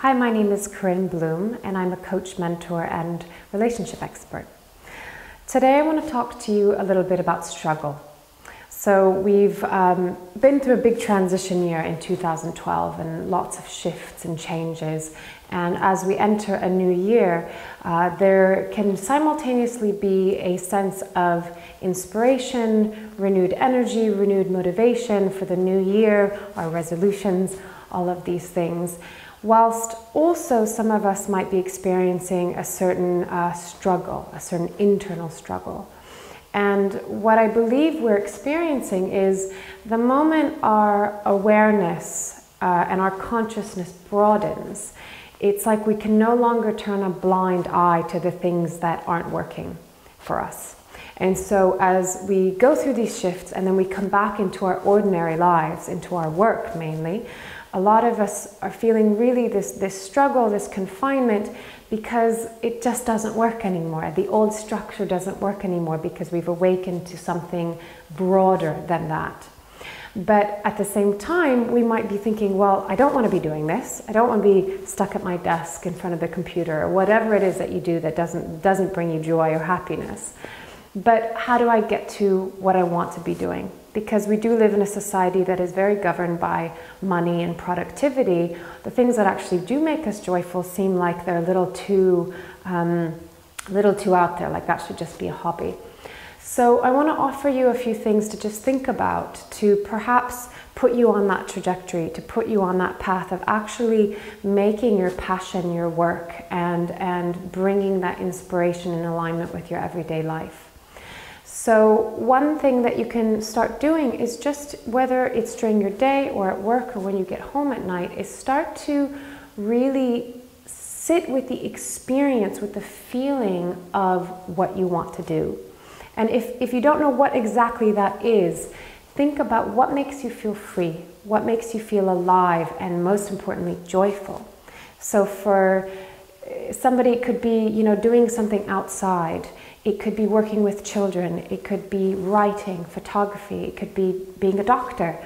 Hi, my name is Corinne Bloom, and I'm a coach, mentor, and relationship expert. Today I want to talk to you a little bit about struggle. So we've been through a big transition year in 2012 and lots of shifts and changes. And as we enter a new year, there can simultaneously be a sense of inspiration, renewed energy, renewed motivation for the new year, our resolutions, all of these things. Whilst also some of us might be experiencing a certain struggle, a certain internal struggle. And what I believe we're experiencing is the moment our awareness and our consciousness broadens, it's like we can no longer turn a blind eye to the things that aren't working for us. And so as we go through these shifts and then we come back into our ordinary lives, into our work mainly, a lot of us are feeling really this struggle, this confinement, because it just doesn't work anymore. The old structure doesn't work anymore because we've awakened to something broader than that. But at the same time, we might be thinking, well, I don't want to be doing this. I don't want to be stuck at my desk in front of the computer or whatever it is that you do that doesn't bring you joy or happiness. But how do I get to what I want to be doing? Because we do live in a society that is very governed by money and productivity. The things that actually do make us joyful seem like they're a little too out there, like that should just be a hobby. So I want to offer you a few things to just think about, to perhaps put you on that trajectory, to put you on that path of actually making your passion your work and bringing that inspiration in alignment with your everyday life. So one thing that you can start doing is just, whether it's during your day or at work or when you get home at night, is start to really sit with the experience, with the feeling of what you want to do. And if you don't know what exactly that is, think about what makes you feel free, what makes you feel alive, and most importantly, joyful. So for somebody, it could be, doing something outside. It could be working with children, it could be writing, photography, it could be being a doctor.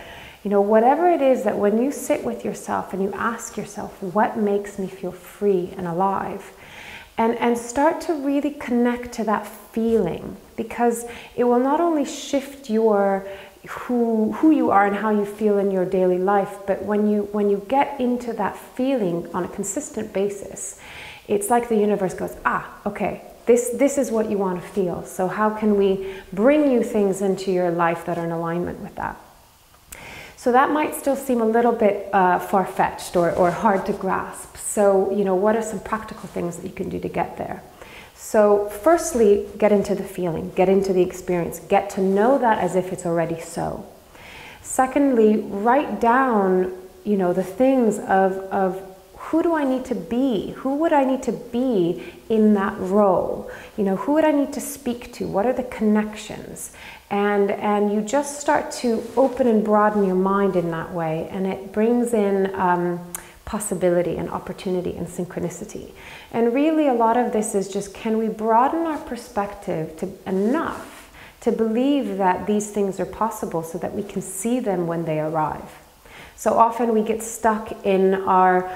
Whatever it is, that when you sit with yourself and you ask yourself, what makes me feel free and alive? And start to really connect to that feeling, because it will not only shift your who you are and how you feel in your daily life, but when you get into that feeling on a consistent basis, it's like the universe goes, okay, this is what you want to feel. So how can we bring you things into your life that are in alignment with that? So that might still seem a little bit far-fetched or hard to grasp. So, what are some practical things that you can do to get there? So firstly, get into the feeling, get into the experience, get to know that as if it's already so. Secondly, write down, the things of who do I need to be? Who would I need to be in that role? Who would I need to speak to? What are the connections? And you just start to open and broaden your mind in that way, and it brings in possibility and opportunity and synchronicity. And really a lot of this is just, can we broaden our perspective enough to believe that these things are possible so that we can see them when they arrive? So often we get stuck in our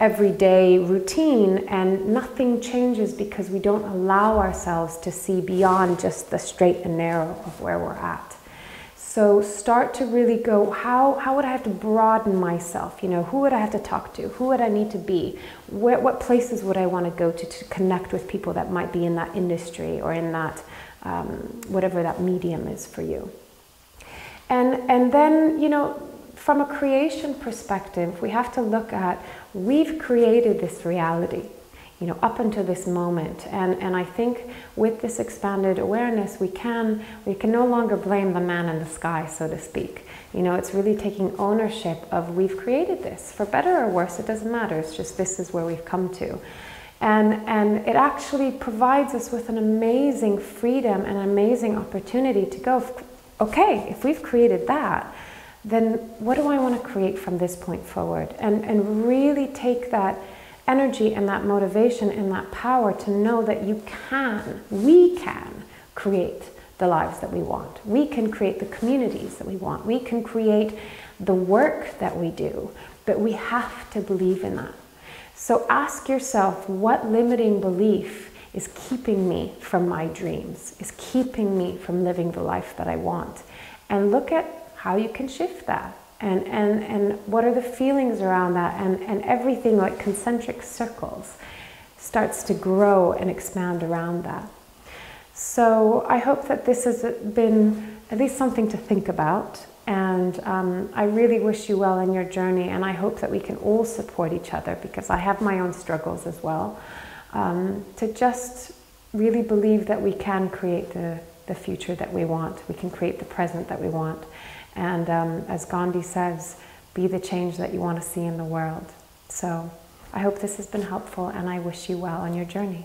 everyday routine and nothing changes because we don't allow ourselves to see beyond just the straight and narrow of where we're at. So start to really go, how would I have to broaden myself? Who would I have to talk to? Who would I need to be? What places would I want to go to connect with people that might be in that industry or in that, whatever that medium is for you? And then, from a creation perspective, we have to look at, we've created this reality, up until this moment. And I think with this expanded awareness, we can no longer blame the man in the sky, so to speak. It's really taking ownership of, we've created this, for better or worse, it doesn't matter. It's just, this is where we've come to. And it actually provides us with an amazing freedom and an amazing opportunity to go, okay, if we've created that, then what do I want to create from this point forward? And really take that energy and that motivation and that power to know that we can create the lives that we want. We can create the communities that we want. We can create the work that we do, but we have to believe in that. So ask yourself, what limiting belief is keeping me from my dreams, is keeping me from living the life that I want? And look at how you can shift that. And what are the feelings around that? And everything, like concentric circles, starts to grow and expand around that. So I hope that this has been at least something to think about. And I really wish you well in your journey, and I hope that we can all support each other, because I have my own struggles as well, to just really believe that we can create the future that we want. We can create the present that we want. And as Gandhi says, be the change that you want to see in the world. So I hope this has been helpful, and I wish you well on your journey.